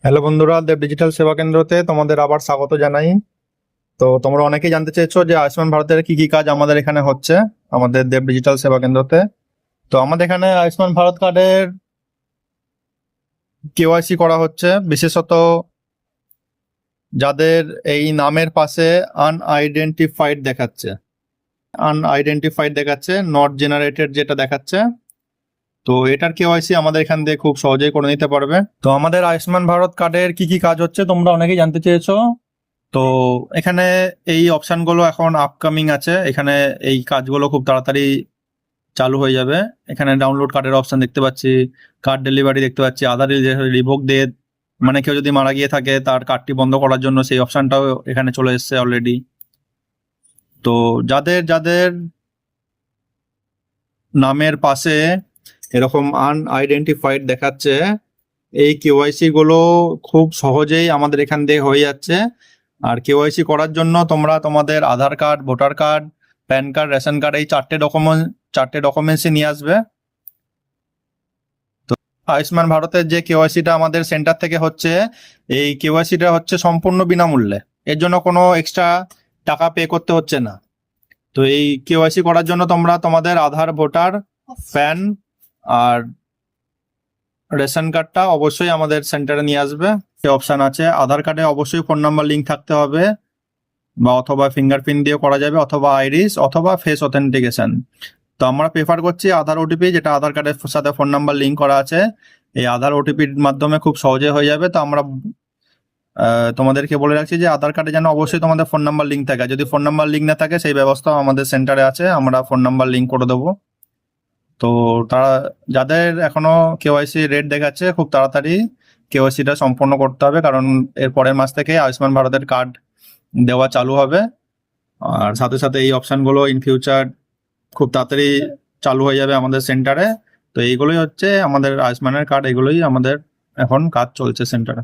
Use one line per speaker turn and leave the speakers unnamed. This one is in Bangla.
হ্যালো বন্ধুরা, দেব ডিজিটাল সেবা কেন্দ্রতে তোমাদের আবার স্বাগত জানাই। তো তোমরা অনেকেই জানতে চেয়েছো যে আয়ুষ্মান ভারতের কি কি কাজ আমাদের এখানে হচ্ছে আমাদের দেব ডিজিটাল সেবা কেন্দ্রতে। তো আমাদের এখানে আয়ুষ্মান ভারত কার্ডের কেওয়াইসি করা হচ্ছে, বিশেষত যাদের এই নামের পাশে আনআইডেন্টিফাইড দেখাচ্ছে, নট জেনারেটেড যেটা দেখাচ্ছে, তো এটার কেওয়াইসি আমাদের এখান থেকে খুব সহজেই করে নিতে পারবে। তো আমাদের আয়ুষ্মান ভারত কার্ডের কি কি কাজ হচ্ছে তোমরা অনেকেই জানতে চেয়েছো। তো এখানে এই অপশনগুলো এখন আপকামিং আছে, এখানে এই কাজগুলো খুব তাড়াতাড়ি চালু হয়ে যাবে। এখানে ডাউনলোড কার্ডের অপশন দেখতে পাচ্ছি, কার্ড ডেলিভারি দেখতে পাচ্ছি, আধার রিভোক ডেট, মানে কেউ যদি মারা গিয়ে থাকে তার কার্ডটি বন্ধ করার জন্য সেই অপশনটাও এখানে চলে এসেছে অলরেডি। তো যাদের যাদের নামের পাশে এরকম আনআইডেন্টিফাইড দেখাচ্ছে, এই কেওয়াইসি গুলো খুব সহজেই আমাদের এখান থেকে হয়ে যাচ্ছে। আর কেওয়াইসি করার জন্য তোমরা তোমাদের Aadhaar card, voter card, PAN card, ration card, এই চারটে ডকুমেন্টসই নিয়ে আসবে। তো আয়ুষ্মান ভারতের যে কেওয়াইসিটা আমাদের সেন্টার থেকে হচ্ছে, এই কেওয়াইসিটা হচ্ছে সম্পূর্ণ বিনামূল্যে, এর জন্য কোনো এক্সট্রা টাকা পে করতে হচ্ছে না। তো এই কেওয়াইসি করার জন্য তোমরা তোমাদের আধার, ভোটার, প্যান আর রেশন কার্ডটা অবশ্যই আমাদের সেন্টারে নিয়ে আসবে। অপশন আছে, আধার কার্ডে অবশ্যই ফোন নাম্বার লিঙ্ক থাকতে হবে, বা অথবা ফিঙ্গারপ্রিন্ট দিয়ে করা যাবে, অথবা আইরিস, অথবা ফেস অথেন্টিকেশন। তো আমরা প্রেফার করছি আধার ওটিপি, যেটা আধার কার্ডের সাথে ফোন নাম্বার লিঙ্ক করা আছে। এই আধার ওটিপির মাধ্যমে খুব সহজে হয়ে যাবে। তো আমরা তোমাদেরকে বলে রাখছি যে আধার কার্ডে যেন অবশ্যই তোমাদের ফোন নাম্বার লিঙ্ক থাকে। যদি ফোন নাম্বার লিঙ্ক না থাকে, সেই ব্যবস্থা আমাদের সেন্টারে আছে, আমরা ফোন নাম্বার লিঙ্ক করে দেবো। তো তারা যাদের এখনো কেওয়াইসি রেট দেখাচ্ছে, খুব তাড়াতাড়ি কেওয়াইসিটা সম্পন্ন করতে হবে, কারণ এর পরের মাস থেকে আয়ুষ্মান ভারতের কার্ড দেওয়া চালু হবে। আর সাথে সাথে এই অপশনগুলো ইন ফিউচার খুব তাড়াতাড়ি চালু হয়ে যাবে আমাদের সেন্টারে। তো এইগুলোই হচ্ছে আমাদের আয়ুষ্মানের কার্ড, এগুলোই আমাদের এখন কাজ চলছে সেন্টারে।